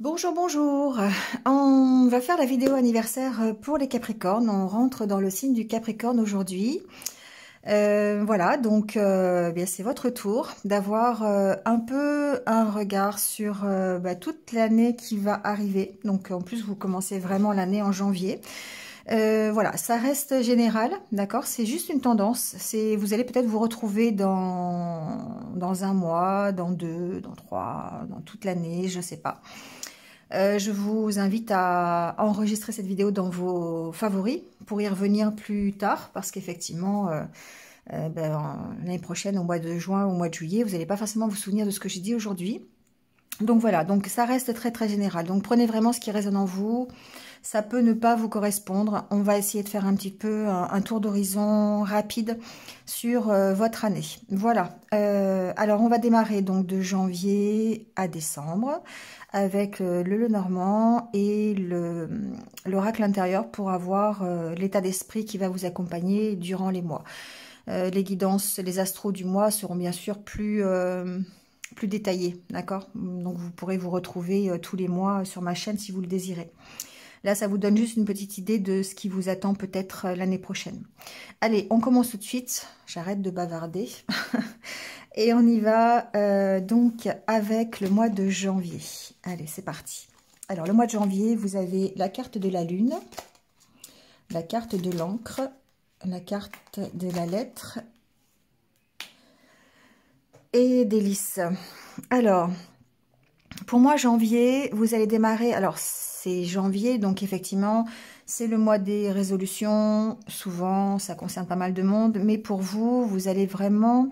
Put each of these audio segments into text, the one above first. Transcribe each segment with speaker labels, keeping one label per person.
Speaker 1: Bonjour, bonjour. On va faire la vidéo anniversaire pour les Capricornes. On rentre dans le signe du Capricorne aujourd'hui. Voilà, donc bien c'est votre tour d'avoir un peu un regard sur toute l'année qui va arriver. Donc en plus, vous commencez vraiment l'année en janvier. Voilà, ça reste général, d'accord? C'est juste une tendance. Vous allez peut-être vous retrouver dans un mois, dans deux, dans trois, dans toute l'année, je sais pas. Je vous invite à enregistrer cette vidéo dans vos favoris pour y revenir plus tard parce qu'effectivement, l'année prochaine, au mois de juin ou au mois de juillet, vous n'allez pas forcément vous souvenir de ce que j'ai dit aujourd'hui. Donc voilà, donc ça reste très très général. Donc prenez vraiment ce qui résonne en vous. Ça peut ne pas vous correspondre. On va essayer de faire un petit peu un tour d'horizon rapide sur votre année. Voilà. Alors on va démarrer donc de janvier à décembre avec le Lenormand et l'oracle intérieur pour avoir l'état d'esprit qui va vous accompagner durant les mois. Les guidances, les astros du mois seront bien sûr plus détaillés, d'accord? Donc vous pourrez vous retrouver tous les mois sur ma chaîne si vous le désirez. Là, ça vous donne juste une petite idée de ce qui vous attend peut-être l'année prochaine. Allez, on commence tout de suite. J'arrête de bavarder. Et on y va donc avec le mois de janvier. Allez, c'est parti. Alors, le mois de janvier, vous avez la carte de la lune, la carte de l'encre, la carte de la lettre et des lys. Alors, pour moi, janvier, vous allez démarrer... Alors, c'est janvier, donc effectivement, c'est le mois des résolutions. Souvent, ça concerne pas mal de monde. Mais pour vous, vous allez vraiment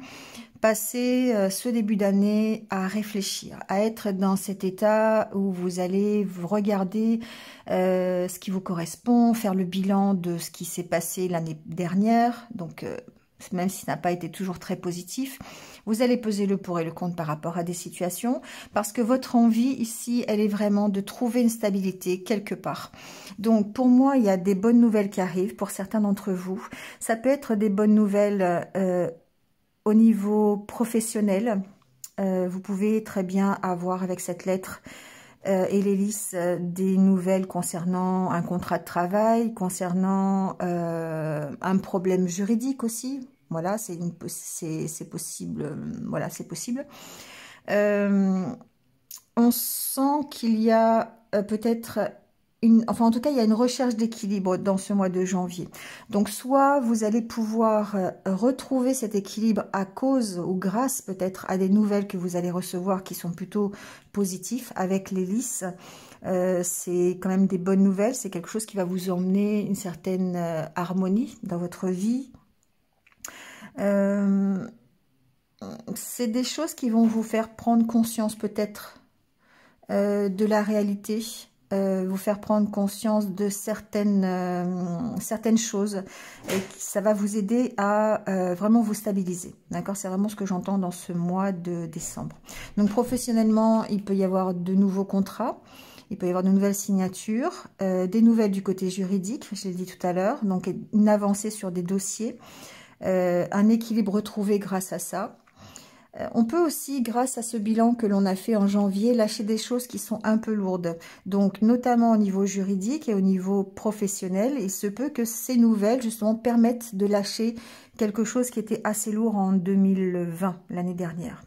Speaker 1: passer ce début d'année à réfléchir, à être dans cet état où vous allez vous regarder ce qui vous correspond, faire le bilan de ce qui s'est passé l'année dernière. Donc, même si ça n'a pas été toujours très positif, vous allez peser le pour et le contre par rapport à des situations, parce que votre envie ici, elle est vraiment de trouver une stabilité quelque part. Donc pour moi, il y a des bonnes nouvelles qui arrivent pour certains d'entre vous. Ça peut être des bonnes nouvelles au niveau professionnel. Vous pouvez très bien avoir avec cette lettre et les lys des nouvelles concernant un contrat de travail, concernant un problème juridique aussi. Voilà, c'est possible. Voilà, c'est possible. On sent qu'il y a peut-être enfin en tout cas il y a une recherche d'équilibre dans ce mois de janvier. Donc soit vous allez pouvoir retrouver cet équilibre à cause ou grâce peut-être à des nouvelles que vous allez recevoir qui sont plutôt positifs avec les lys. C'est quand même des bonnes nouvelles, c'est quelque chose qui va vous emmener une certaine harmonie dans votre vie. C'est des choses qui vont vous faire prendre conscience peut-être de la réalité, vous faire prendre conscience de certaines choses et ça va vous aider à vraiment vous stabiliser. D'accord? C'est vraiment ce que j'entends dans ce mois de décembre. Donc professionnellement, il peut y avoir de nouveaux contrats. Il peut y avoir de nouvelles signatures, des nouvelles du côté juridique, je l'ai dit tout à l'heure, donc une avancée sur des dossiers, un équilibre retrouvé grâce à ça. On peut aussi, grâce à ce bilan que l'on a fait en janvier, lâcher des choses qui sont un peu lourdes. Donc, notamment au niveau juridique et au niveau professionnel. Il se peut que ces nouvelles, justement, permettent de lâcher quelque chose qui était assez lourd en 2020, l'année dernière.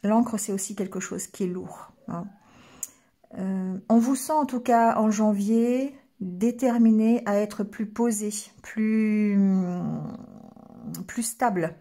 Speaker 1: L'encre, c'est aussi quelque chose qui est lourd. Hein. On vous sent, en tout cas, en janvier, déterminé à être plus posé, plus stable.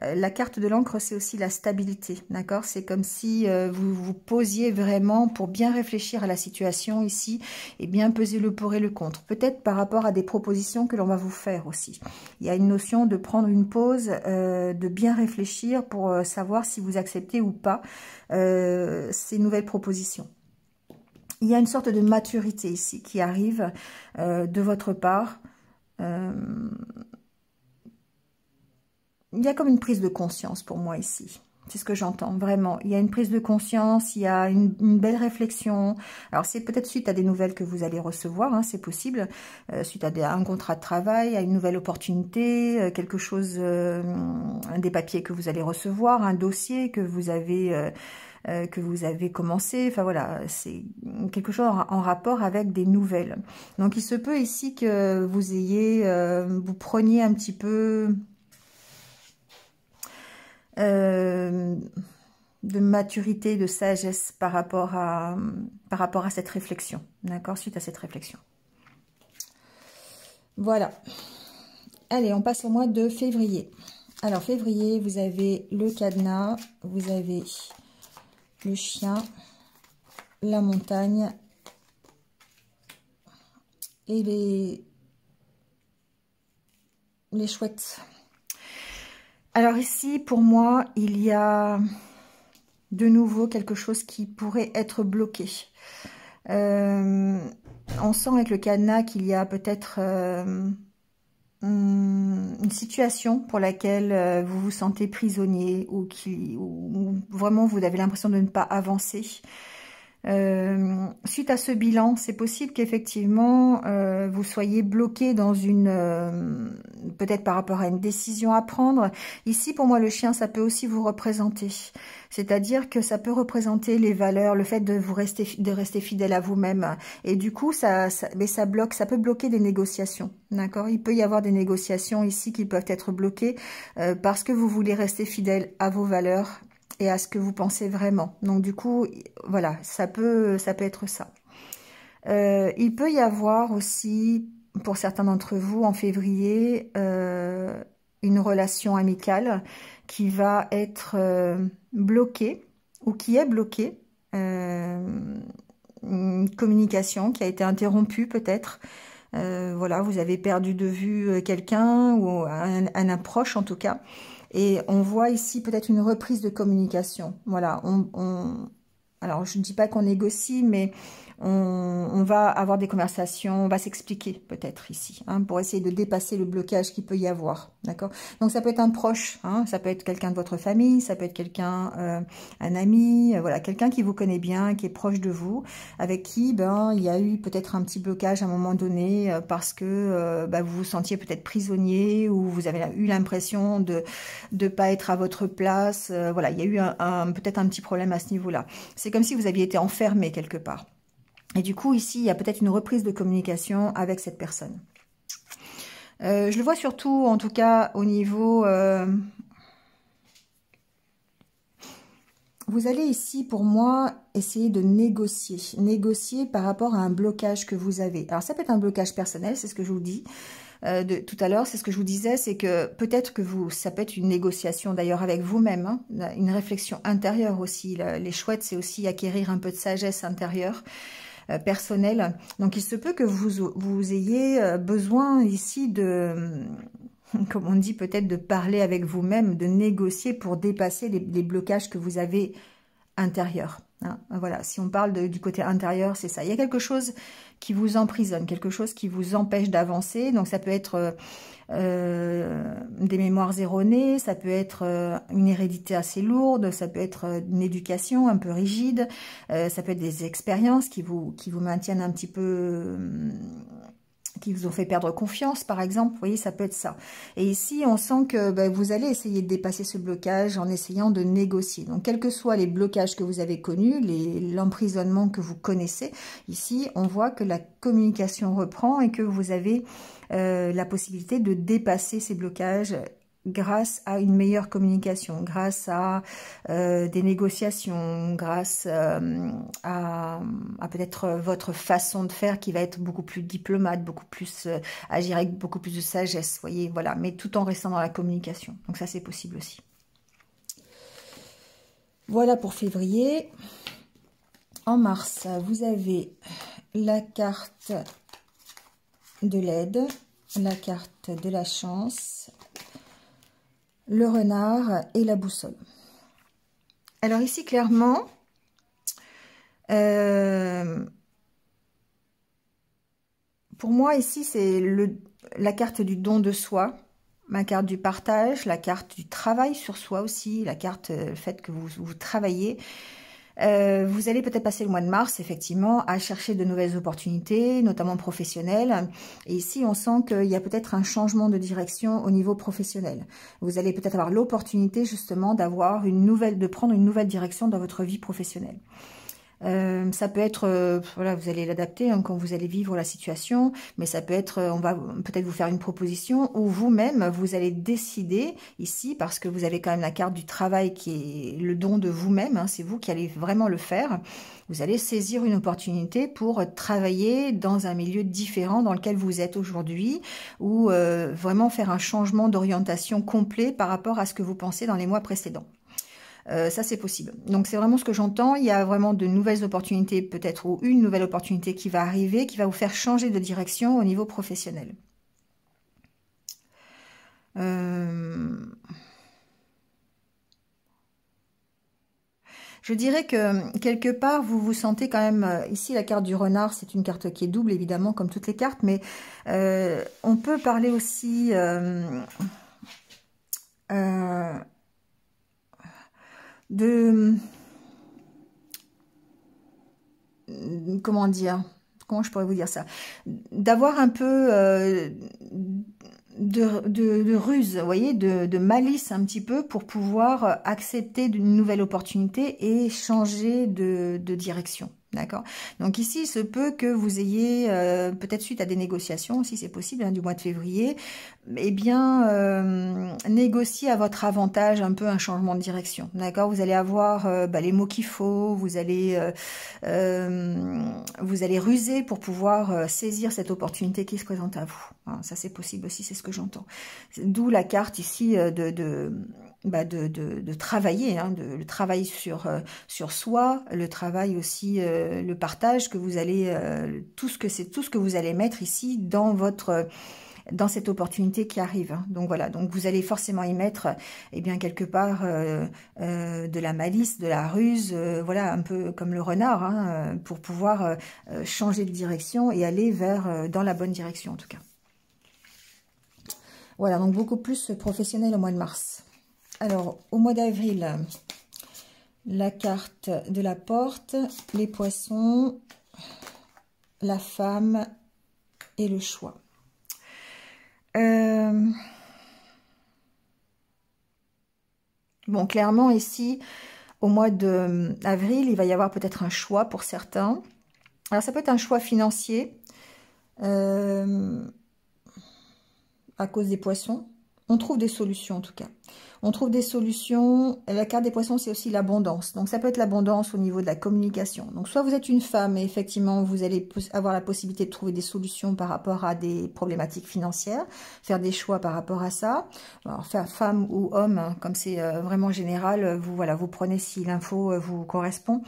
Speaker 1: La carte de l'encre, c'est aussi la stabilité, d'accord? C'est comme si vous vous posiez vraiment pour bien réfléchir à la situation ici et bien peser le pour et le contre. Peut-être par rapport à des propositions que l'on va vous faire aussi. Il y a une notion de prendre une pause, de bien réfléchir pour savoir si vous acceptez ou pas ces nouvelles propositions. Il y a une sorte de maturité ici qui arrive de votre part. Il y a comme une prise de conscience pour moi ici. C'est ce que j'entends, vraiment. Il y a une prise de conscience, il y a une belle réflexion. Alors, c'est peut-être suite à des nouvelles que vous allez recevoir, hein, c'est possible. Suite à un contrat de travail, à une nouvelle opportunité, quelque chose, des papiers que vous allez recevoir, un dossier que vous avez commencé. Enfin, voilà, c'est quelque chose en rapport avec des nouvelles. Donc, il se peut ici que vous preniez un petit peu... de maturité, de sagesse par rapport à cette réflexion, d'accord, suite à cette réflexion. Voilà. Allez, on passe au mois de février. Alors, février, vous avez le cadenas, vous avez le chien, la montagne et les chouettes. Alors ici, pour moi, il y a de nouveau quelque chose qui pourrait être bloqué. On sent avec le cadenas qu'il y a peut-être une situation pour laquelle vous vous sentez prisonnier ou vraiment vous avez l'impression de ne pas avancer. Suite à ce bilan, c'est possible qu'effectivement vous soyez bloqué dans peut-être par rapport à une décision à prendre. Ici, pour moi, le chien, ça peut aussi vous représenter. C'est-à-dire que ça peut représenter les valeurs, le fait de rester fidèle à vous-même. Et du coup, ça peut bloquer des négociations. D'accord? Il peut y avoir des négociations ici qui peuvent être bloquées parce que vous voulez rester fidèle à vos valeurs et à ce que vous pensez vraiment. Donc du coup, voilà, ça peut être ça. Il peut y avoir aussi, pour certains d'entre vous, en février, une relation amicale qui va être bloquée ou qui est bloquée. Une communication qui a été interrompue peut-être. Voilà, vous avez perdu de vue quelqu'un ou un proche en tout cas. Et on voit ici peut-être une reprise de communication. Voilà, alors je ne dis pas qu'on négocie, mais on va avoir des conversations, on va s'expliquer peut-être ici, hein, pour essayer de dépasser le blocage qu'il peut y avoir, d'accord? Donc ça peut être un proche, hein, ça peut être quelqu'un de votre famille, ça peut être quelqu'un, un ami, voilà, quelqu'un qui vous connaît bien, qui est proche de vous, avec qui il y a eu peut-être un petit blocage à un moment donné parce que vous vous sentiez peut-être prisonnier ou vous avez eu l'impression de ne pas être à votre place. Voilà, il y a eu peut-être un petit problème à ce niveau-là. C'est comme si vous aviez été enfermé quelque part. Et du coup, ici, il y a peut-être une reprise de communication avec cette personne. Je le vois surtout, en tout cas, au niveau... vous allez ici, pour moi, essayer de négocier. Négocier par rapport à un blocage que vous avez. Alors, ça peut être un blocage personnel, c'est ce que je vous dis. Tout à l'heure, c'est ce que je vous disais, c'est que peut-être que ça peut être une négociation d'ailleurs avec vous-même, hein, une réflexion intérieure aussi. Les chouettes, c'est aussi acquérir un peu de sagesse intérieure. Personnel. Donc, il se peut que vous ayez besoin ici comme on dit, peut-être de parler avec vous-même, de négocier pour dépasser les blocages que vous avez intérieurs. Hein. Voilà, si on parle du côté intérieur, c'est ça. Il y a quelque chose qui vous emprisonne, quelque chose qui vous empêche d'avancer. Donc, ça peut être des mémoires erronées, ça peut être une hérédité assez lourde, ça peut être une éducation un peu rigide, ça peut être des expériences qui vous maintiennent un petit peu... qui vous ont fait perdre confiance, par exemple. Vous voyez, ça peut être ça. Et ici, on sent que vous allez essayer de dépasser ce blocage en essayant de négocier. Donc, quels que soient les blocages que vous avez connus, l'emprisonnement que vous connaissez, ici, on voit que la communication reprend et que vous avez la possibilité de dépasser ces blocages grâce à une meilleure communication, grâce à des négociations, grâce à peut-être votre façon de faire qui va être beaucoup plus diplomate, beaucoup plus agir avec beaucoup plus de sagesse, voyez, voilà, mais tout en restant dans la communication. Donc ça, c'est possible aussi. Voilà pour février. En mars, vous avez la carte de l'aide, la carte de la chance, le renard et la boussole. Alors ici, clairement, pour moi, ici, c'est la carte du don de soi. ma carte du partage, la carte du travail sur soi aussi, la carte, le fait que vous travaillez. Vous allez peut-être passer le mois de mars, effectivement, à chercher de nouvelles opportunités, notamment professionnelles. Et ici, on sent qu'il y a peut-être un changement de direction au niveau professionnel. Vous allez peut-être avoir l'opportunité, justement, de prendre une nouvelle direction dans votre vie professionnelle. Ça peut être, voilà, vous allez l'adapter hein, quand vous allez vivre la situation, mais ça peut être, on va peut-être vous faire une proposition ou vous-même, vous allez décider ici, parce que vous avez quand même la carte du travail qui est le don de vous-même, hein, c'est vous qui allez vraiment le faire. Vous allez saisir une opportunité pour travailler dans un milieu différent dans lequel vous êtes aujourd'hui, ou vraiment faire un changement d'orientation complet par rapport à ce que vous pensez dans les mois précédents. Ça, c'est possible. Donc, c'est vraiment ce que j'entends. Il y a vraiment de nouvelles opportunités, peut-être, ou une nouvelle opportunité qui va arriver, qui va vous faire changer de direction au niveau professionnel. Je dirais que, quelque part, vous vous sentez quand même... ici, la carte du renard, c'est une carte qui est double, évidemment, comme toutes les cartes, mais on peut parler aussi... comment dire, comment je pourrais vous dire ça, d'avoir un peu de ruse, vous voyez, de malice un petit peu pour pouvoir accepter une nouvelle opportunité et changer de direction. D'accord. Donc ici, il se peut que vous ayez, peut-être suite à des négociations, si c'est possible, hein, du mois de février, eh bien, négocier à votre avantage un peu un changement de direction. D'accord. Vous allez avoir les mots qu'il faut, vous allez ruser pour pouvoir saisir cette opportunité qui se présente à vous. Hein, ça, c'est possible aussi, c'est ce que j'entends. D'où la carte ici de travailler, hein, le travail sur soi, le travail aussi, le partage que vous allez, tout ce que vous allez mettre ici dans cette opportunité qui arrive. Hein. Donc voilà, donc vous allez forcément y mettre, eh bien quelque part de la malice, de la ruse, voilà, un peu comme le renard, hein, pour pouvoir changer de direction et aller dans la bonne direction en tout cas. Voilà, donc beaucoup plus professionnel au mois de mars. Alors, au mois d'avril, la carte de la porte, les poissons, la femme et le choix. Bon, clairement, ici, au mois d'avril, il va y avoir peut-être un choix pour certains. Alors, ça peut être un choix financier à cause des poissons. On trouve des solutions, en tout cas. On trouve des solutions. La carte des poissons, c'est aussi l'abondance. Donc, ça peut être l'abondance au niveau de la communication. Donc, soit vous êtes une femme et effectivement, vous allez avoir la possibilité de trouver des solutions par rapport à des problématiques financières, faire des choix par rapport à ça. Alors, faire femme ou homme, hein, comme c'est vraiment général, vous prenez si l'info vous correspond.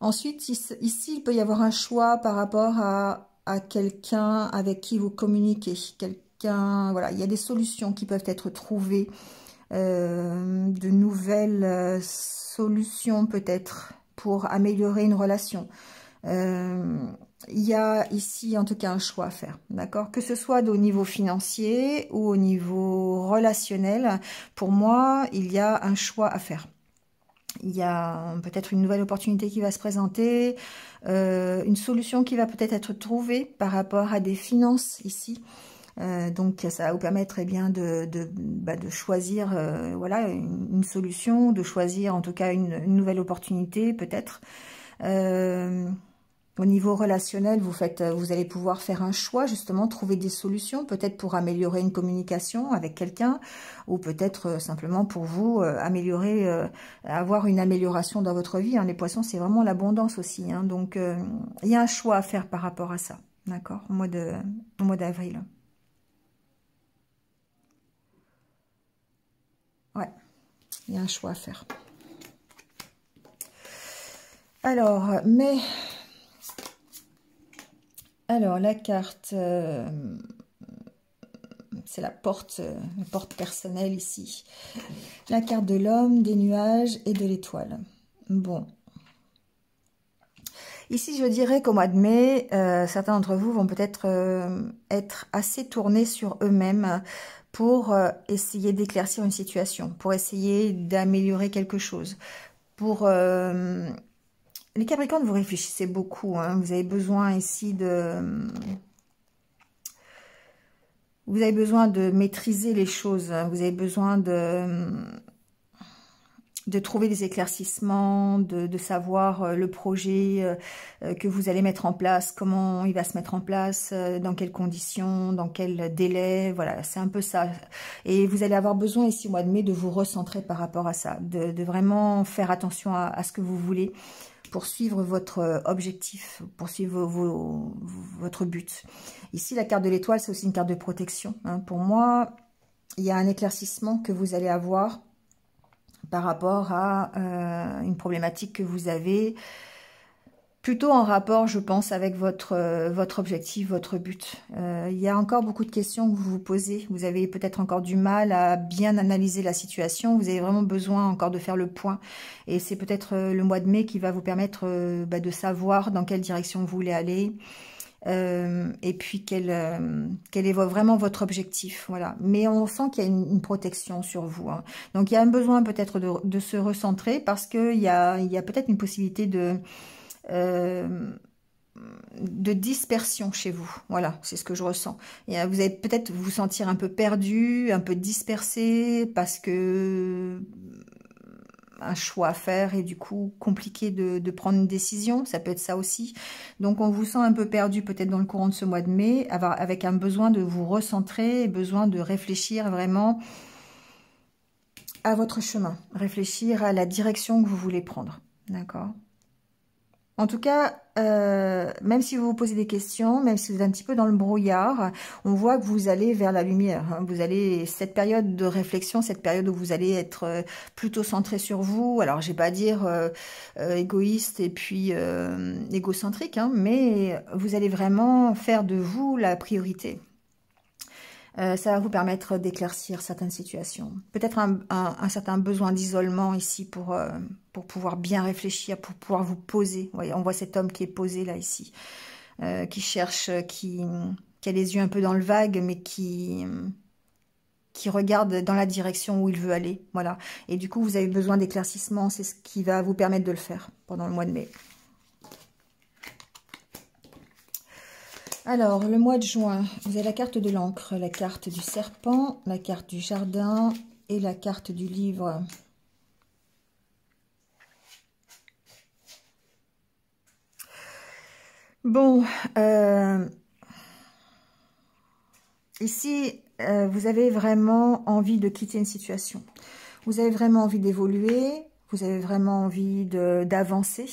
Speaker 1: Ensuite, ici, il peut y avoir un choix par rapport à quelqu'un avec qui vous communiquez. Voilà, il y a des solutions qui peuvent être trouvées, de nouvelles solutions peut-être pour améliorer une relation. Il y a ici en tout cas un choix à faire, d'accord? Que ce soit au niveau financier ou au niveau relationnel, pour moi, il y a un choix à faire. Il y a peut-être une nouvelle opportunité qui va se présenter, une solution qui va peut-être être trouvée par rapport à des finances ici. Donc ça va vous permettre eh bien de choisir voilà une solution, de choisir en tout cas une nouvelle opportunité peut-être. Au niveau relationnel, vous allez pouvoir faire un choix, justement, trouver des solutions, peut-être pour améliorer une communication avec quelqu'un, ou peut-être simplement pour vous avoir une amélioration dans votre vie. Hein. Les poissons, c'est vraiment l'abondance aussi. Hein. Donc, il y a un choix à faire par rapport à ça, d'accord, au mois d'avril. Ouais, il y a un choix à faire. Alors, la carte, c'est la porte personnelle ici. La carte de l'homme, des nuages et de l'étoile. Bon. Ici, je dirais qu'au mois de mai, certains d'entre vous vont peut-être être assez tournés sur eux-mêmes pour essayer d'éclaircir une situation, pour essayer d'améliorer quelque chose. Pour les Capricornes, vous réfléchissez beaucoup, hein, vous avez besoin ici vous avez besoin de maîtriser les choses, hein, vous avez besoin de trouver des éclaircissements, de savoir le projet que vous allez mettre en place, comment il va se mettre en place, dans quelles conditions, dans quel délai, voilà, c'est un peu ça. Et vous allez avoir besoin ici au mois de mai de vous recentrer par rapport à ça, de vraiment faire attention à ce que vous voulez, poursuivre votre objectif, poursuivre votre but. Ici, la carte de l'étoile, c'est aussi une carte de protection, hein. Pour moi, il y a un éclaircissement que vous allez avoir par rapport à une problématique que vous avez, plutôt en rapport, je pense, avec votre objectif, votre but. Il y a encore beaucoup de questions que vous vous posez. Vous avez peut-être encore du mal à bien analyser la situation. Vous avez vraiment besoin encore de faire le point. Et c'est peut-être le mois de mai qui va vous permettre de savoir dans quelle direction vous voulez aller. Et puis quel est vraiment votre objectif, voilà. Mais on sent qu'il y a une protection sur vous, hein. Donc il y a un besoin peut-être de se recentrer parce que il y a peut-être une possibilité de dispersion chez vous, voilà, c'est ce que je ressens. Et vous allez peut-être vous sentir un peu perdu, un peu dispersé parce que un choix à faire et du coup compliqué de prendre une décision, ça peut être ça aussi. Donc on vous sent un peu perdu peut-être dans le courant de ce mois de mai, avec un besoin de vous recentrer, besoin de réfléchir vraiment à votre chemin, réfléchir à la direction que vous voulez prendre, d'accord? En tout cas, même si vous vous posez des questions, même si vous êtes un petit peu dans le brouillard, on voit que vous allez vers la lumière, hein. Vous allez, cette période de réflexion, cette période où vous allez être plutôt centré sur vous, alors je vais pas dire égoïste et puis égocentrique, hein, mais vous allez vraiment faire de vous la priorité. Ça va vous permettre d'éclaircir certaines situations. Peut-être un certain besoin d'isolement ici pour pouvoir bien réfléchir, pour pouvoir vous poser. Vous voyez, on voit cet homme qui est posé là, ici, qui cherche, qui a les yeux un peu dans le vague, mais qui regarde dans la direction où il veut aller. Voilà. Et du coup, vous avez besoin d'éclaircissement. C'est ce qui va vous permettre de le faire pendant le mois de mai. Alors, le mois de juin, vous avez la carte de l'encre, la carte du serpent, la carte du jardin et la carte du livre. Bon, ici, vous avez vraiment envie de quitter une situation. Vous avez vraiment envie d'évoluer, vous avez vraiment envie d'avancer.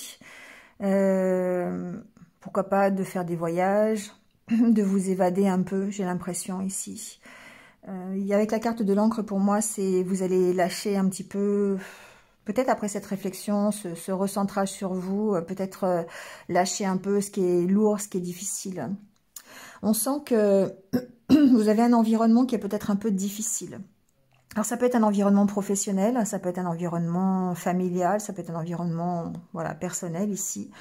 Speaker 1: Pourquoi pas de faire des voyages, de vous évader un peu, j'ai l'impression ici. Avec la carte de l'encre, pour moi, c'est vous allez lâcher un petit peu, peut-être après cette réflexion, ce recentrage sur vous, peut-être lâcher un peu ce qui est lourd, ce qui est difficile. On sent que vous avez un environnement qui est peut-être un peu difficile. Alors ça peut être un environnement professionnel, ça peut être un environnement familial, ça peut être un environnement voilà, personnel ici.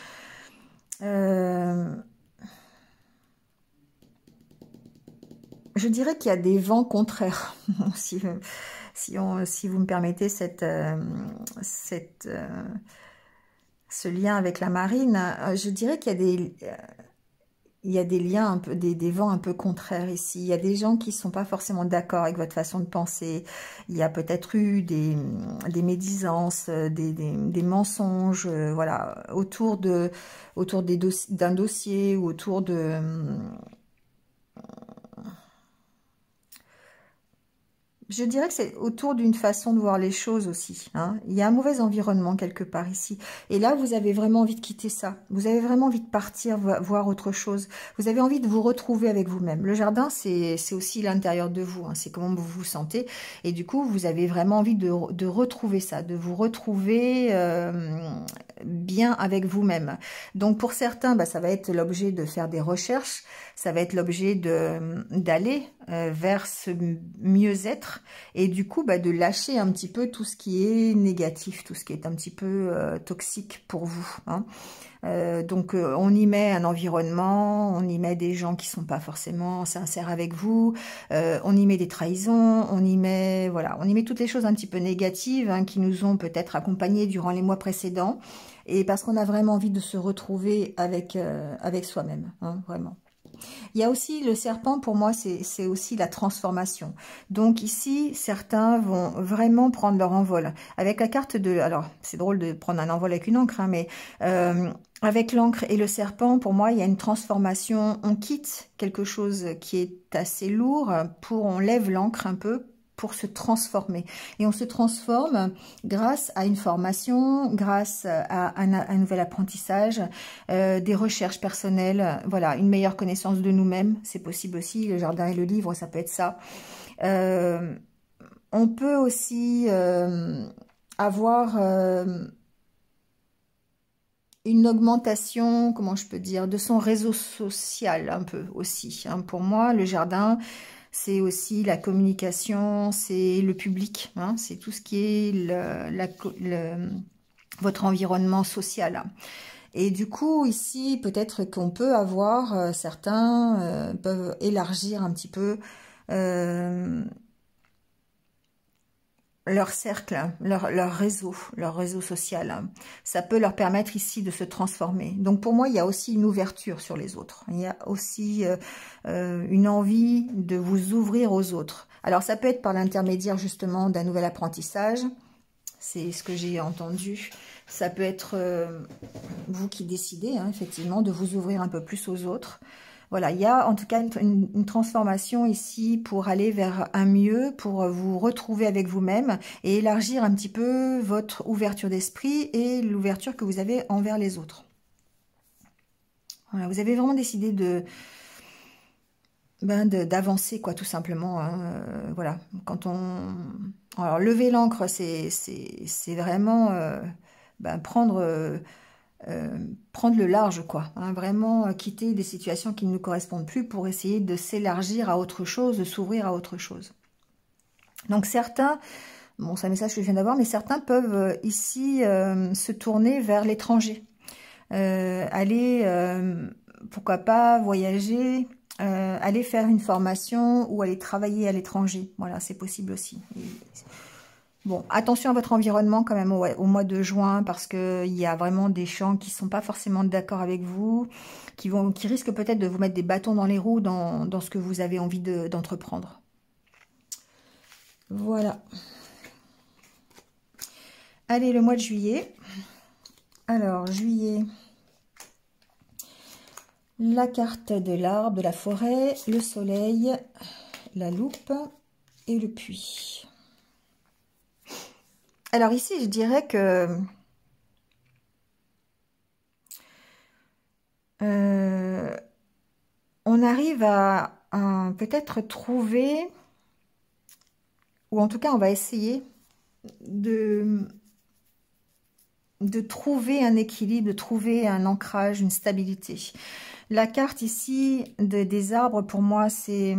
Speaker 1: Je dirais qu'il y a des vents contraires, si vous me permettez ce lien avec la marine. Je dirais qu'il y a des liens, un peu, des vents un peu contraires ici. Il y a des gens qui ne sont pas forcément d'accord avec votre façon de penser. Il y a peut-être eu des médisances, des mensonges, voilà, autour d'un dossier ou autour de... Je dirais que c'est autour d'une façon de voir les choses aussi, hein. Il y a un mauvais environnement quelque part ici. Et là, vous avez vraiment envie de quitter ça. Vous avez vraiment envie de partir, voir autre chose. Vous avez envie de vous retrouver avec vous-même. Le jardin, c'est aussi l'intérieur de vous, hein. C'est comment vous vous sentez. Et du coup, vous avez vraiment envie de retrouver ça, de vous retrouver bien avec vous-même. Donc, pour certains, ça va être l'objet de faire des recherches. Ça va être l'objet d'aller vers ce mieux-être. être. Et du coup, bah, de lâcher un petit peu tout ce qui est négatif, tout ce qui est un petit peu toxique pour vous, hein. Donc on y met un environnement, on y met des gens qui sont pas forcément sincères avec vous, on y met des trahisons, on y met voilà, on y met toutes les choses un petit peu négatives, hein, qui nous ont peut-être accompagnés durant les mois précédents, et parce qu'on a vraiment envie de se retrouver avec avec soi-même, hein, vraiment. Il y a aussi le serpent, pour moi, c'est aussi la transformation. Donc ici, certains vont vraiment prendre leur envol. Avec la carte de... Alors, c'est drôle de prendre un envol avec une encre, hein, mais avec l'encre et le serpent, pour moi, il y a une transformation. On quitte quelque chose qui est assez lourd, on lève l'encre un peu, pour se transformer. Et on se transforme grâce à une formation, grâce à un nouvel apprentissage, des recherches personnelles, voilà, une meilleure connaissance de nous-mêmes, c'est possible aussi, le jardin et le livre, ça peut être ça. On peut aussi avoir une augmentation, comment je peux dire, de son réseau social un peu aussi, hein. Pour moi, le jardin, c'est aussi la communication, c'est le public, hein, c'est tout ce qui est votre environnement social. Et du coup, ici, peut-être qu'on peut avoir, certains peuvent élargir un petit peu leur cercle, leur réseau social. Ça peut leur permettre ici de se transformer. Donc pour moi, il y a aussi une ouverture sur les autres. Il y a aussi une envie de vous ouvrir aux autres. Alors ça peut être par l'intermédiaire justement d'un nouvel apprentissage. C'est ce que j'ai entendu. Ça peut être vous qui décidez, hein, effectivement, de vous ouvrir un peu plus aux autres. Voilà, il y a en tout cas une transformation ici pour aller vers un mieux, pour vous retrouver avec vous-même et élargir un petit peu votre ouverture d'esprit et l'ouverture que vous avez envers les autres. Voilà, vous avez vraiment décidé d'avancer, quoi, tout simplement, hein. Voilà, quand on... Alors, lever l'encre, c'est vraiment prendre le large, quoi, hein, vraiment quitter des situations qui ne nous correspondent plus pour essayer de s'élargir à autre chose, de s'ouvrir à autre chose. Donc certains, bon, c'est un message que je viens d'avoir, mais certains peuvent ici se tourner vers l'étranger, aller, pourquoi pas, voyager, aller faire une formation ou aller travailler à l'étranger. Voilà, c'est possible aussi. Bon, attention à votre environnement quand même au mois de juin, parce qu'il y a vraiment des gens qui sont pas forcément d'accord avec vous, qui risquent peut-être de vous mettre des bâtons dans les roues dans ce que vous avez envie d'entreprendre. Voilà. Allez, le mois de juillet. Alors, juillet, la carte de l'arbre, de la forêt, le soleil, la loupe et le puits. Alors ici, je dirais que on arrive à peut-être trouver, ou en tout cas on va essayer de trouver un équilibre, de trouver un ancrage, une stabilité. La carte ici des arbres, pour moi, c'est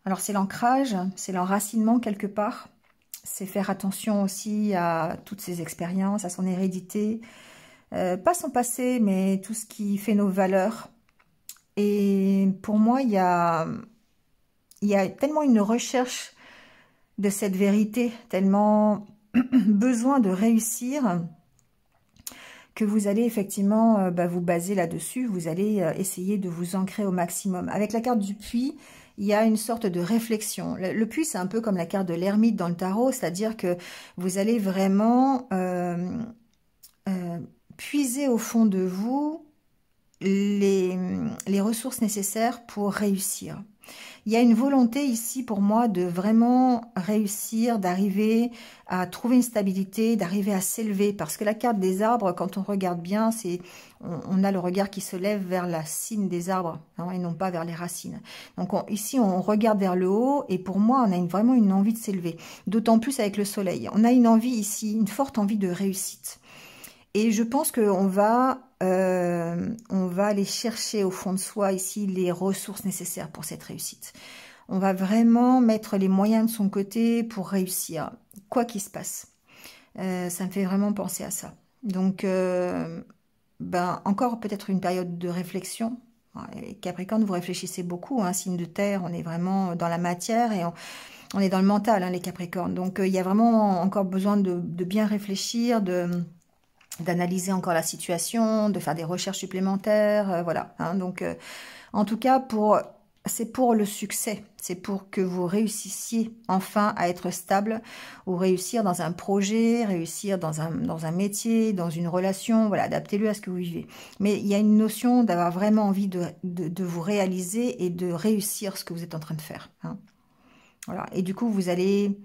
Speaker 1: l'ancrage, c'est l'enracinement quelque part. C'est faire attention aussi à toutes ses expériences, à son hérédité, pas son passé, mais tout ce qui fait nos valeurs. Et pour moi, il y a tellement une recherche de cette vérité, tellement besoin de réussir, que vous allez effectivement vous baser là-dessus, vous allez essayer de vous ancrer au maximum. Avec la carte du puits, il y a une sorte de réflexion. Le puits, c'est un peu comme la carte de l'ermite dans le tarot, c'est-à-dire que vous allez vraiment puiser au fond de vous les ressources nécessaires pour réussir. Il y a une volonté ici pour moi de vraiment réussir, d'arriver à trouver une stabilité, d'arriver à s'élever. Parce que la carte des arbres, quand on regarde bien, on a le regard qui se lève vers la cime des arbres, hein, et non pas vers les racines. Donc ici, on regarde vers le haut et pour moi, on a vraiment une envie de s'élever. D'autant plus avec le soleil. On a une envie ici, une forte envie de réussite. Et je pense qu'on va aller chercher au fond de soi ici les ressources nécessaires pour cette réussite. On va vraiment mettre les moyens de son côté pour réussir, quoi qu'il se passe. Ça me fait vraiment penser à ça. Donc, ben, encore peut-être une période de réflexion. Et Capricorne, vous réfléchissez beaucoup, hein, signe de terre, on est vraiment dans la matière et on est dans le mental, hein, les Capricornes. Donc, il y a vraiment encore besoin de bien réfléchir, d'analyser encore la situation, de faire des recherches supplémentaires, voilà. Hein. Donc, en tout cas, c'est pour le succès, c'est pour que vous réussissiez enfin à être stable ou réussir dans un projet, réussir dans un métier, dans une relation, voilà, adaptez-le à ce que vous vivez. Mais il y a une notion d'avoir vraiment envie de vous réaliser et de réussir ce que vous êtes en train de faire. Hein. Voilà. Et du coup, vous allez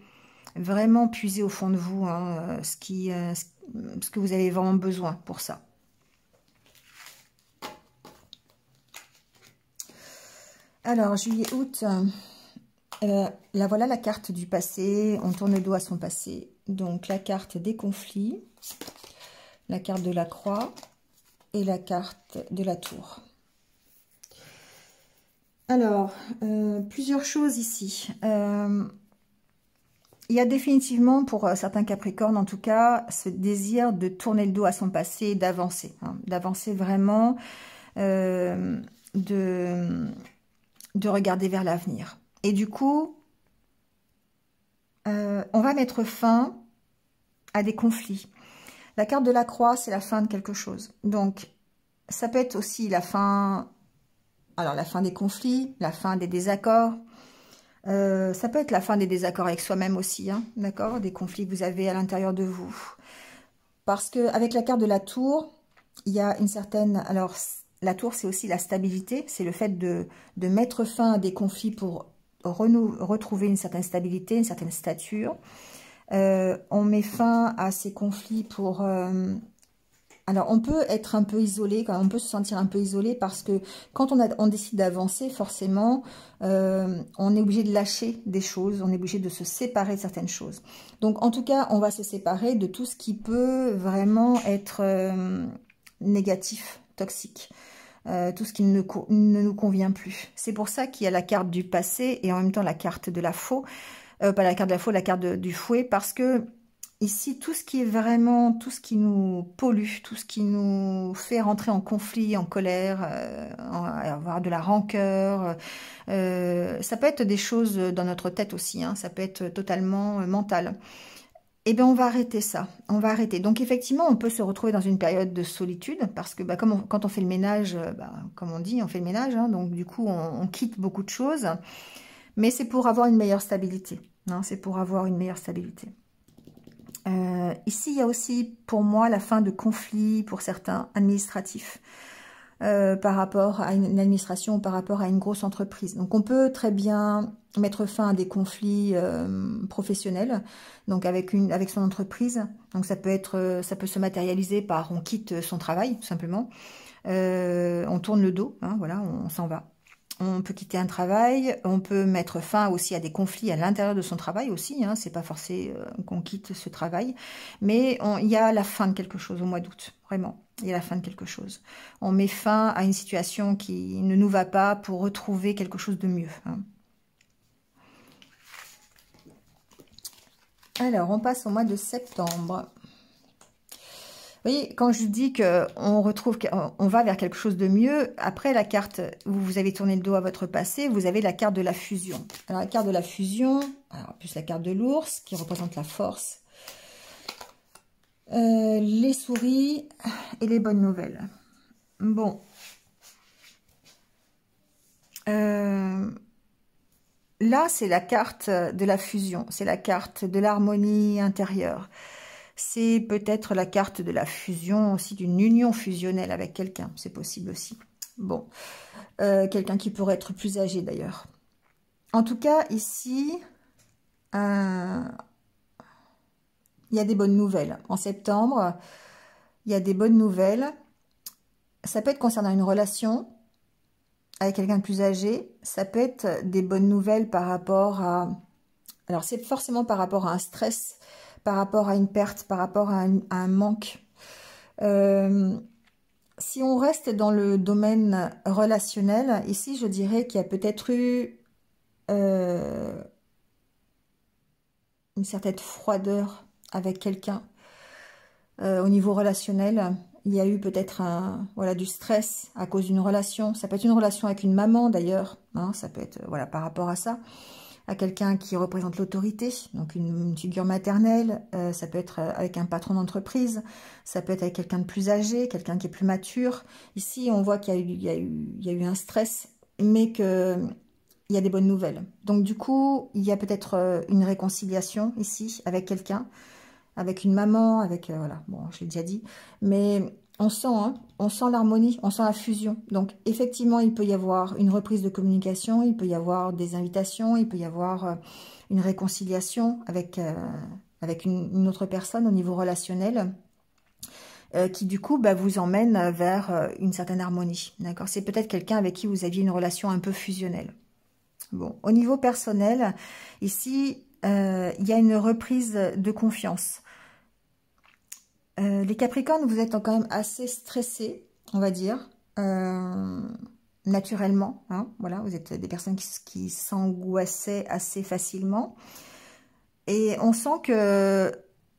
Speaker 1: vraiment puiser au fond de vous hein, ce que vous avez vraiment besoin pour ça. Alors, juillet, août, là voilà la carte du passé, on tourne le dos à son passé. Donc, la carte des conflits, la carte de la croix et la carte de la tour. Alors, plusieurs choses ici. Il y a définitivement, pour certains Capricornes en tout cas, ce désir de tourner le dos à son passé et d'avancer. Hein, d'avancer vraiment, de regarder vers l'avenir. Et du coup, on va mettre fin à des conflits. La carte de la croix, c'est la fin de quelque chose. Donc, ça peut être aussi la fin, alors la fin des conflits, la fin des désaccords. Ça peut être la fin des désaccords avec soi-même aussi, hein, d'accord? Des conflits que vous avez à l'intérieur de vous. Parce que avec la carte de la tour, il y a une certaine... Alors, la tour, c'est aussi la stabilité. C'est le fait de mettre fin à des conflits pour retrouver une certaine stabilité, une certaine stature. On met fin à ces conflits pour... alors, on peut être un peu isolé, on peut se sentir un peu isolé parce que quand on décide d'avancer, forcément, on est obligé de lâcher des choses, on est obligé de se séparer de certaines choses. Donc, en tout cas, on va se séparer de tout ce qui peut vraiment être négatif, toxique. Tout ce qui ne nous convient plus. C'est pour ça qu'il y a la carte du passé et en même temps la carte de la faux. Pas la carte de la faux, la carte du fouet, parce que ici, tout ce qui est vraiment, tout ce qui nous pollue, tout ce qui nous fait rentrer en conflit, en colère, avoir de la rancœur, ça peut être des choses dans notre tête aussi, hein, ça peut être totalement mental. Eh bien, on va arrêter ça. On va arrêter. Donc, effectivement, on peut se retrouver dans une période de solitude parce que bah, quand on fait le ménage, bah, comme on dit, on fait le ménage. Hein, donc, du coup, on quitte beaucoup de choses. Mais c'est pour avoir une meilleure stabilité. Hein, c'est pour avoir une meilleure stabilité. Ici, il y a aussi, pour moi, la fin de conflits pour certains administratifs. Par rapport à une administration, par rapport à une grosse entreprise. Donc, on peut très bien mettre fin à des conflits professionnels, donc avec son entreprise. Donc, ça peut se matérialiser par on quitte son travail, tout simplement. On tourne le dos, hein, voilà, on s'en va. On peut quitter un travail, on peut mettre fin aussi à des conflits à l'intérieur de son travail aussi, hein, c'est pas forcé qu'on quitte ce travail, mais il y a la fin de quelque chose au mois d'août, vraiment, il y a la fin de quelque chose. On met fin à une situation qui ne nous va pas pour retrouver quelque chose de mieux. Hein. Alors, on passe au mois de septembre. Vous voyez, quand je dis qu'on va vers quelque chose de mieux, après la carte où vous avez tourné le dos à votre passé, vous avez la carte de la fusion. Alors la carte de la fusion, alors plus la carte de l'ours qui représente la force, les souris et les bonnes nouvelles. Bon. Là, c'est la carte de la fusion, c'est la carte de l'harmonie intérieure. C'est peut-être la carte de la fusion aussi, d'une union fusionnelle avec quelqu'un. C'est possible aussi. Bon, quelqu'un qui pourrait être plus âgé d'ailleurs. En tout cas, ici, il y a des bonnes nouvelles. En septembre, il y a des bonnes nouvelles. Ça peut être concernant une relation avec quelqu'un de plus âgé. Ça peut être des bonnes nouvelles par rapport à... Alors, c'est forcément par rapport à un stress, par rapport à une perte, par rapport à un manque. Si on reste dans le domaine relationnel, ici, je dirais qu'il y a peut-être eu une certaine froideur avec quelqu'un. Au niveau relationnel, il y a eu peut-être voilà, du stress à cause d'une relation. Ça peut être une relation avec une maman d'ailleurs, hein, ça peut être voilà, par rapport à ça, à quelqu'un qui représente l'autorité, donc une figure maternelle, ça peut être avec un patron d'entreprise, ça peut être avec quelqu'un de plus âgé, quelqu'un qui est plus mature. Ici, on voit qu'il y a eu un stress, mais que il y a des bonnes nouvelles. Donc du coup, il y a peut-être une réconciliation ici avec quelqu'un, avec une maman, avec voilà, bon, je l'ai déjà dit, mais on sent l'harmonie, on sent la fusion. Donc effectivement, il peut y avoir une reprise de communication, il peut y avoir des invitations, il peut y avoir une réconciliation avec avec une autre personne au niveau relationnel. Qui du coup bah, vous emmène vers une certaine harmonie. D'accord, c'est peut-être quelqu'un avec qui vous aviez une relation un peu fusionnelle. Bon, au niveau personnel, ici, il y a une reprise de confiance. Les Capricornes, vous êtes quand même assez stressés, on va dire, naturellement. Hein, voilà, vous êtes des personnes qui s'angoissaient assez facilement. Et on sent que,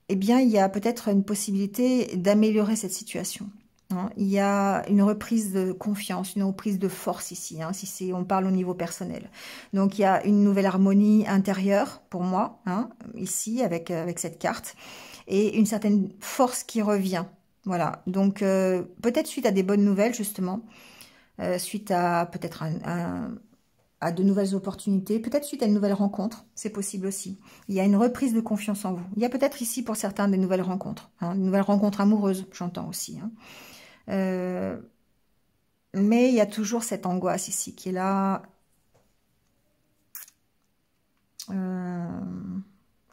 Speaker 1: eh bien, il y a peut-être une possibilité d'améliorer cette situation. Hein. Il y a une reprise de confiance, une reprise de force ici, hein, si on parle au niveau personnel. Donc, il y a une nouvelle harmonie intérieure pour moi, hein, ici, avec cette carte, et une certaine force qui revient. Voilà, donc peut-être suite à des bonnes nouvelles, justement, suite à peut-être à de nouvelles opportunités, peut-être suite à une nouvelle rencontre, c'est possible aussi. Il y a une reprise de confiance en vous. Il y a peut-être ici pour certains des nouvelles rencontres, hein, une nouvelle rencontre amoureuse, j'entends aussi. Hein. Mais il y a toujours cette angoisse ici qui est là,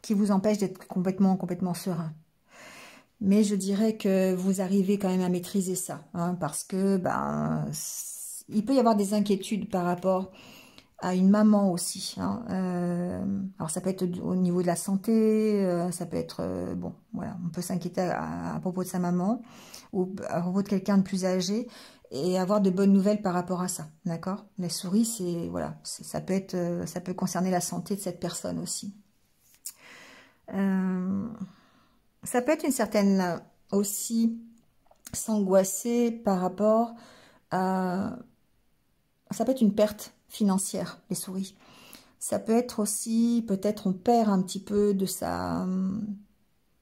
Speaker 1: qui vous empêche d'être complètement serein. Mais je dirais que vous arrivez quand même à maîtriser ça, hein, parce que ben, il peut y avoir des inquiétudes par rapport à une maman aussi. Hein. Alors ça peut être au niveau de la santé, ça peut être, bon, voilà, on peut s'inquiéter à propos de sa maman ou à propos de quelqu'un de plus âgé et avoir de bonnes nouvelles par rapport à ça, d'accord? Les souris, c'est, voilà, ça peut être, ça peut concerner la santé de cette personne aussi. Ça peut être une certaine aussi s'angoisser par rapport à, ça peut être une perte financière, les souris. Ça peut être aussi, peut-être on perd un petit peu de sa...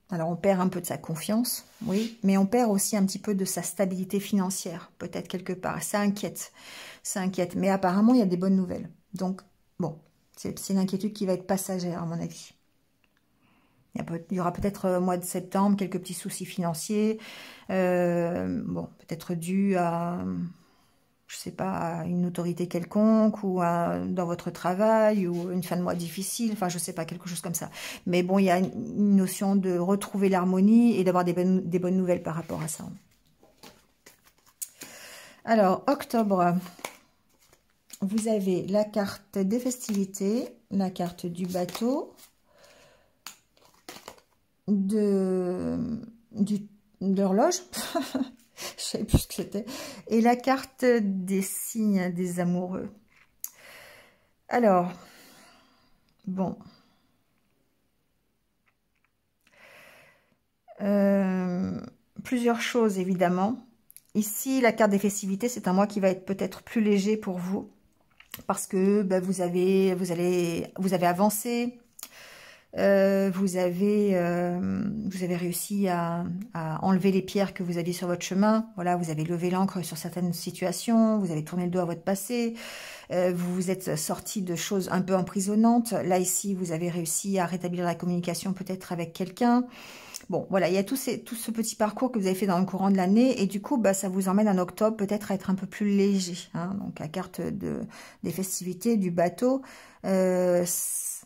Speaker 1: Alors on perd un peu de sa confiance, oui, mais on perd aussi un petit peu de sa stabilité financière, peut-être quelque part. Ça inquiète, mais apparemment il y a des bonnes nouvelles. Donc, bon, c'est une inquiétude qui va être passagère à mon avis. Il y aura peut-être au mois de septembre quelques petits soucis financiers, bon, peut-être dû à... je sais pas, à une autorité quelconque ou dans votre travail ou une fin de mois difficile, enfin je sais pas, quelque chose comme ça. Mais bon, il y a une notion de retrouver l'harmonie et d'avoir des bonnes nouvelles par rapport à ça. Alors, octobre, vous avez la carte des festivités, la carte du bateau, d'horloge, je savais plus ce que c'était, et la carte des signes des amoureux. Alors, bon, plusieurs choses évidemment. Ici, la carte des festivités, c'est un mois qui va être peut-être plus léger pour vous, parce que bah, vous avez avancé. Vous avez réussi à enlever les pierres que vous aviez sur votre chemin. Voilà, vous avez levé l'ancre sur certaines situations, vous avez tourné le dos à votre passé, vous vous êtes sorti de choses un peu emprisonnantes. Là, ici, vous avez réussi à rétablir la communication peut-être avec quelqu'un. Bon, voilà, il y a tout ce petit parcours que vous avez fait dans le courant de l'année et du coup, bah, ça vous emmène en octobre peut-être à être un peu plus léger. Hein, donc, la carte des festivités, du bateau,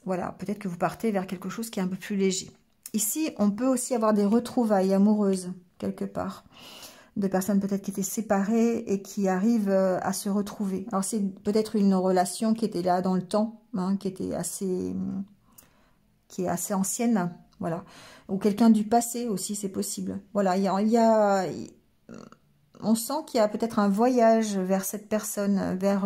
Speaker 1: voilà, peut-être que vous partez vers quelque chose qui est un peu plus léger. Ici, on peut aussi avoir des retrouvailles amoureuses, quelque part, de personnes peut-être qui étaient séparées et qui arrivent à se retrouver. Alors, c'est peut-être une relation qui était là dans le temps, hein, qui est assez ancienne, voilà. Ou quelqu'un du passé aussi, c'est possible. Voilà, on sent qu'il y a peut-être un voyage vers cette personne, vers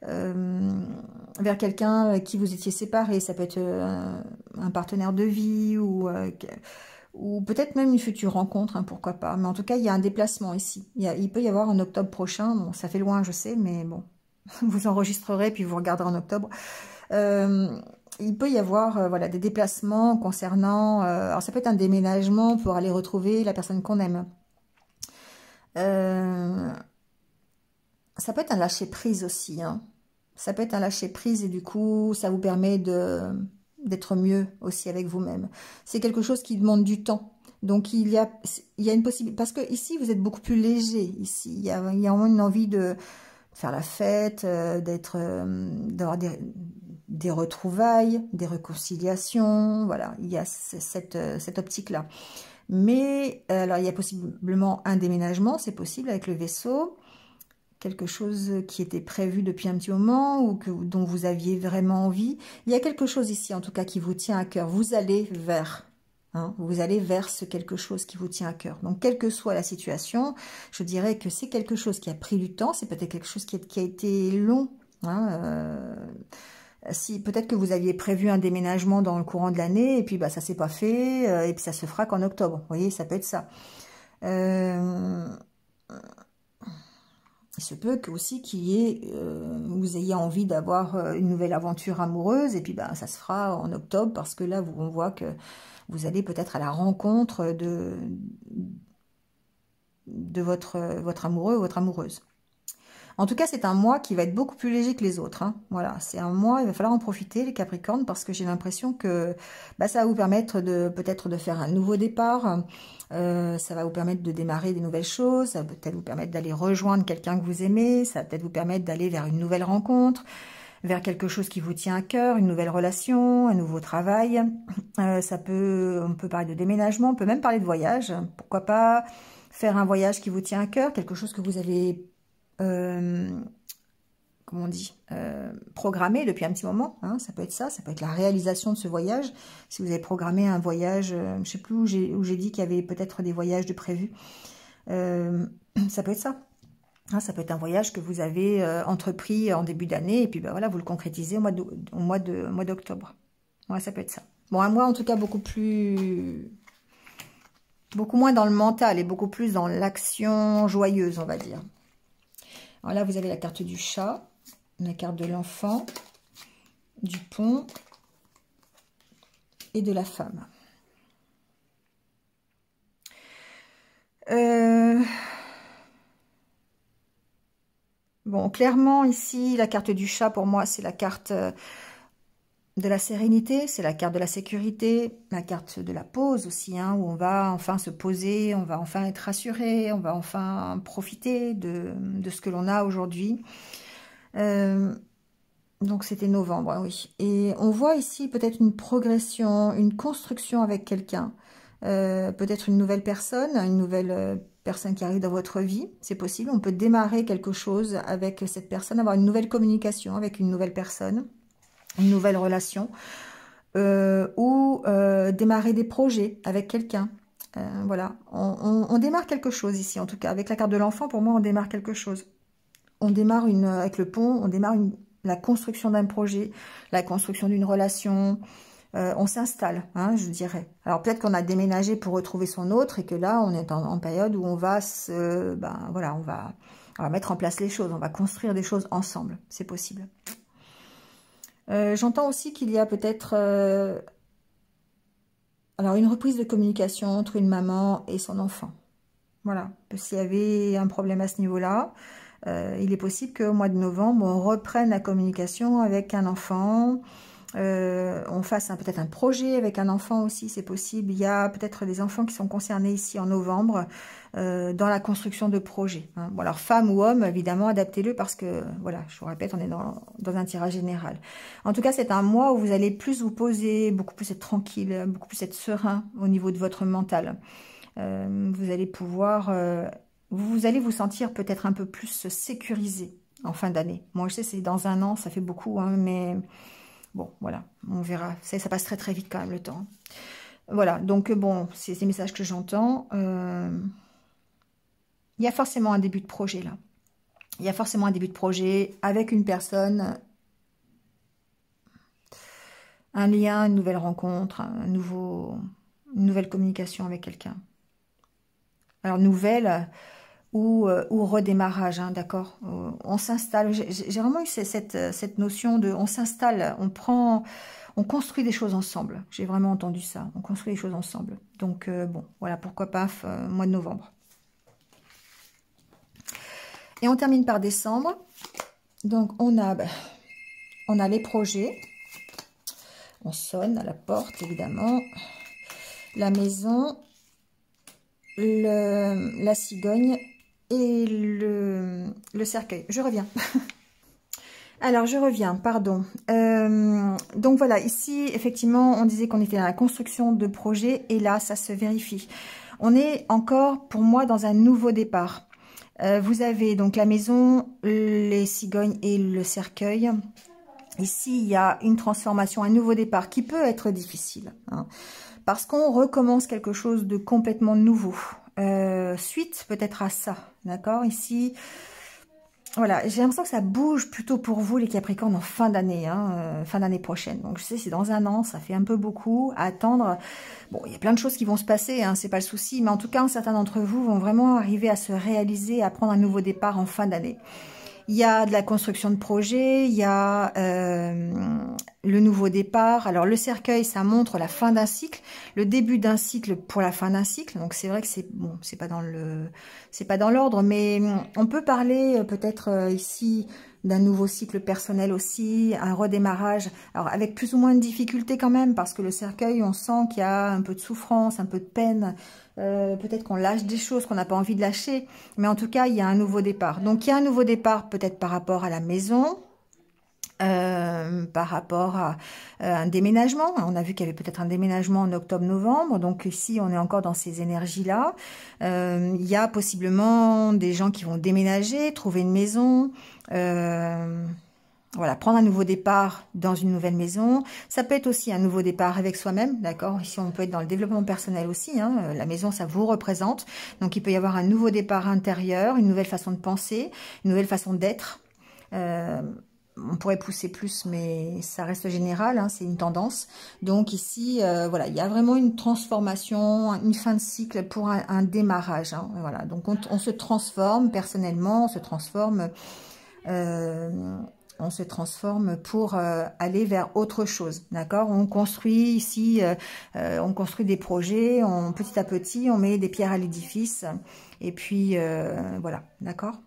Speaker 1: vers quelqu'un qui vous étiez séparés. Ça peut être un partenaire de vie ou peut-être même une future rencontre, hein, pourquoi pas. Mais en tout cas, il y a un déplacement ici. Il peut y avoir en octobre prochain, bon, ça fait loin, je sais, mais bon, vous enregistrerez puis vous regarderez en octobre. Il peut y avoir voilà, des déplacements concernant... alors ça peut être un déménagement pour aller retrouver la personne qu'on aime. Ça peut être un lâcher-prise aussi, hein. Ça peut être un lâcher-prise et du coup, ça vous permet d'être mieux aussi avec vous-même. C'est quelque chose qui demande du temps. Donc, il y a une possibilité... Parce que ici, vous êtes beaucoup plus léger. Ici, il y a vraiment une envie de faire la fête, d'avoir des retrouvailles, des réconciliations. Voilà, il y a cette optique-là. Mais, alors, il y a possiblement un déménagement, c'est possible avec le vaisseau. Quelque chose qui était prévu depuis un petit moment ou dont vous aviez vraiment envie. Il y a quelque chose ici, en tout cas, qui vous tient à cœur. Vous allez vers, hein, vous allez vers ce quelque chose qui vous tient à cœur. Donc, quelle que soit la situation, je dirais que c'est quelque chose qui a pris du temps. C'est peut-être quelque chose qui a été long. Hein, si peut-être que vous aviez prévu un déménagement dans le courant de l'année et puis bah ça s'est pas fait et puis ça se fera qu'en octobre. Vous voyez, ça peut être ça. Il se peut que aussi vous ayez envie d'avoir une nouvelle aventure amoureuse et puis ben, ça se fera en octobre parce que là on voit que vous allez peut-être à la rencontre de votre amoureux ou votre amoureuse. En tout cas, c'est un mois qui va être beaucoup plus léger que les autres, hein. Voilà, c'est un mois, il va falloir en profiter, les Capricornes, parce que j'ai l'impression que bah, ça va vous permettre peut-être de faire un nouveau départ. Ça va vous permettre de démarrer des nouvelles choses. Ça va peut-être vous permettre d'aller rejoindre quelqu'un que vous aimez. Ça va peut-être vous permettre d'aller vers une nouvelle rencontre, vers quelque chose qui vous tient à cœur, une nouvelle relation, un nouveau travail. On peut parler de déménagement, on peut même parler de voyage. Pourquoi pas faire un voyage qui vous tient à cœur, quelque chose que vous avez... comment on dit, programmé depuis un petit moment, hein, ça peut être ça peut être la réalisation de ce voyage. Si vous avez programmé un voyage, je ne sais plus où j'ai dit qu'il y avait peut-être des voyages de prévus, ça peut être ça. Hein, ça peut être un voyage que vous avez entrepris en début d'année et puis ben, voilà, vous le concrétisez au mois d'octobre. Ouais, ça peut être ça. Bon, un mois en tout cas beaucoup moins dans le mental et beaucoup plus dans l'action joyeuse, on va dire. Alors là, vous avez la carte du chat, la carte de l'enfant, du pont et de la femme. Bon, clairement, ici, la carte du chat, pour moi, c'est la carte de la sérénité, c'est la carte de la sécurité, la carte de la pause aussi, hein, où on va enfin se poser, on va enfin être rassuré, on va enfin profiter de ce que l'on a aujourd'hui. Donc c'était novembre, oui. Et on voit ici peut-être une progression, une construction avec quelqu'un. Peut-être une nouvelle personne qui arrive dans votre vie, c'est possible. On peut démarrer quelque chose avec cette personne, avoir une nouvelle communication avec une nouvelle personne, une nouvelle relation, ou démarrer des projets avec quelqu'un. Voilà, on démarre quelque chose ici, en tout cas. Avec la carte de l'enfant, pour moi, on démarre quelque chose. On démarre avec le pont, on démarre la construction d'un projet, la construction d'une relation. On s'installe, hein, je dirais. Alors peut-être qu'on a déménagé pour retrouver son autre et que là, on est en période où on va voilà, on va mettre en place les choses, on va construire des choses ensemble. C'est possible. J'entends aussi qu'il y a peut-être alors une reprise de communication entre une maman et son enfant. Voilà, s'il y avait un problème à ce niveau-là, il est possible qu'au mois de novembre, on reprenne la communication avec un enfant, on fasse peut-être un projet avec un enfant aussi, c'est possible. Il y a peut-être des enfants qui sont concernés ici en novembre dans la construction de projets. Hein. Bon, alors, femme ou homme, évidemment, adaptez-le parce que, voilà, je vous répète, on est dans un tirage général. En tout cas, c'est un mois où vous allez plus vous poser, beaucoup plus être tranquille, beaucoup plus être serein au niveau de votre mental. Vous allez pouvoir... vous allez vous sentir peut-être un peu plus sécurisé en fin d'année. Moi, je sais, c'est dans un an, ça fait beaucoup, hein, mais... Bon, voilà, on verra. Ça passe très très vite quand même le temps. Voilà, donc bon, c'est ces messages que j'entends. Il y a forcément un début de projet là. Il y a forcément un début de projet avec une personne, un lien, une nouvelle rencontre, une nouvelle communication avec quelqu'un. Alors, nouvelle ou redémarrage, hein, d'accord. On s'installe. J'ai vraiment eu cette notion de on s'installe, on construit des choses ensemble. J'ai vraiment entendu ça. On construit des choses ensemble. Donc, bon, voilà, pourquoi pas, mois de novembre. Et on termine par décembre. Donc, on a les projets. On sonne à la porte, évidemment. La maison, la cigogne et le cercueil. Je reviens. Alors, je reviens, pardon. Donc, voilà, ici, effectivement, on disait qu'on était dans la construction de projet. Et là, ça se vérifie. On est encore, pour moi, dans un nouveau départ. Vous avez donc la maison, les cigognes et le cercueil. Ici, il y a une transformation, un nouveau départ qui peut être difficile. Hein, parce qu'on recommence quelque chose de complètement nouveau. Suite peut-être à ça, d'accord. Ici, voilà, j'ai l'impression que ça bouge plutôt pour vous les Capricornes en fin d'année, hein, fin d'année prochaine. Donc je sais, c'est dans un an, ça fait un peu beaucoup à attendre. Bon, il y a plein de choses qui vont se passer, hein, c'est pas le souci. Mais en tout cas, certains d'entre vous vont vraiment arriver à se réaliser, à prendre un nouveau départ en fin d'année. Il y a de la construction de projet, il y a le nouveau départ. Alors le cercueil, ça montre la fin d'un cycle, le début d'un cycle pour la fin d'un cycle. Donc c'est vrai que c'est bon, c'est pas dans l'ordre, mais on peut parler peut-être ici d'un nouveau cycle personnel aussi, un redémarrage. Alors avec plus ou moins de difficultés quand même, parce que le cercueil, on sent qu'il y a un peu de souffrance, un peu de peine. Peut-être qu'on lâche des choses qu'on n'a pas envie de lâcher, mais en tout cas, il y a un nouveau départ. Donc, il y a un nouveau départ peut-être par rapport à la maison, par rapport à un déménagement. On a vu qu'il y avait peut-être un déménagement en octobre-novembre, donc ici, on est encore dans ces énergies-là. Il y a possiblement des gens qui vont déménager, trouver une maison, voilà, prendre un nouveau départ dans une nouvelle maison. Ça peut être aussi un nouveau départ avec soi-même, d'accord. Ici, on peut être dans le développement personnel aussi. Hein. La maison, ça vous représente. Donc, il peut y avoir un nouveau départ intérieur, une nouvelle façon de penser, une nouvelle façon d'être. On pourrait pousser plus, mais ça reste général, hein, c'est une tendance. Donc ici, voilà, il y a vraiment une transformation, une fin de cycle pour un démarrage. Hein, voilà, donc on se transforme personnellement, on se transforme pour aller vers autre chose, d'accord. On construit ici, on construit des projets, petit à petit, on met des pierres à l'édifice, et puis voilà, d'accord.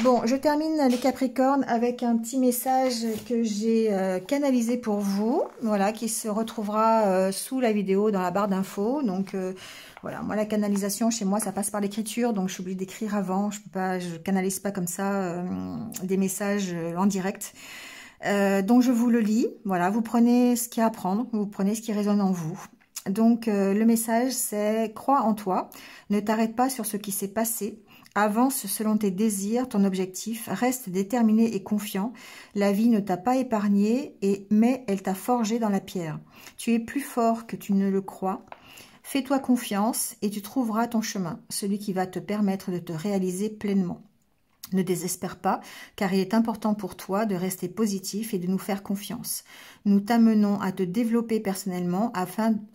Speaker 1: Bon, je termine les Capricornes avec un petit message que j'ai canalisé pour vous, voilà, qui se retrouvera sous la vidéo dans la barre d'infos. Donc voilà, moi la canalisation chez moi ça passe par l'écriture, donc je suis obligée d'écrire avant. Je canalise pas comme ça des messages en direct. Donc je vous le lis. Voilà, vous prenez ce qu'il y a à prendre, vous prenez ce qui résonne en vous. Donc le message c'est: crois en toi, ne t'arrête pas sur ce qui s'est passé. Avance selon tes désirs, ton objectif, reste déterminé et confiant. La vie ne t'a pas épargné, mais elle t'a forgé dans la pierre. Tu es plus fort que tu ne le crois. Fais-toi confiance et tu trouveras ton chemin, celui qui va te permettre de te réaliser pleinement. Ne désespère pas, car il est important pour toi de rester positif et de nous faire confiance. Nous t'amenons à te développer personnellement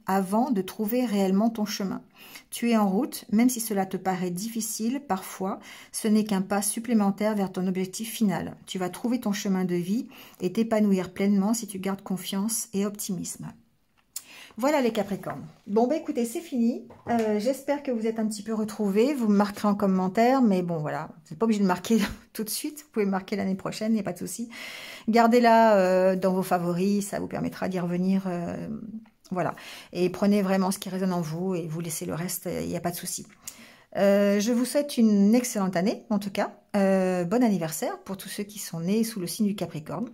Speaker 1: avant de trouver réellement ton chemin. Tu es en route, même si cela te paraît difficile parfois, ce n'est qu'un pas supplémentaire vers ton objectif final. Tu vas trouver ton chemin de vie et t'épanouir pleinement si tu gardes confiance et optimisme. Voilà les Capricornes. Bon, bah écoutez, c'est fini. J'espère que vous êtes un petit peu retrouvés. Vous me marquerez en commentaire, mais bon, voilà. Vous n'êtes pas obligé de marquer tout de suite. Vous pouvez marquer l'année prochaine, il n'y a pas de souci. Gardez-la dans vos favoris, ça vous permettra d'y revenir. Voilà. Et prenez vraiment ce qui résonne en vous et vous laissez le reste, il n'y a pas de souci. Je vous souhaite une excellente année, en tout cas. Bon anniversaire pour tous ceux qui sont nés sous le signe du Capricorne.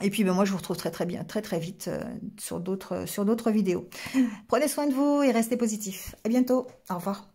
Speaker 1: Et puis ben, moi je vous retrouve très vite sur d'autres vidéos. Prenez soin de vous et restez positifs. À bientôt. Au revoir.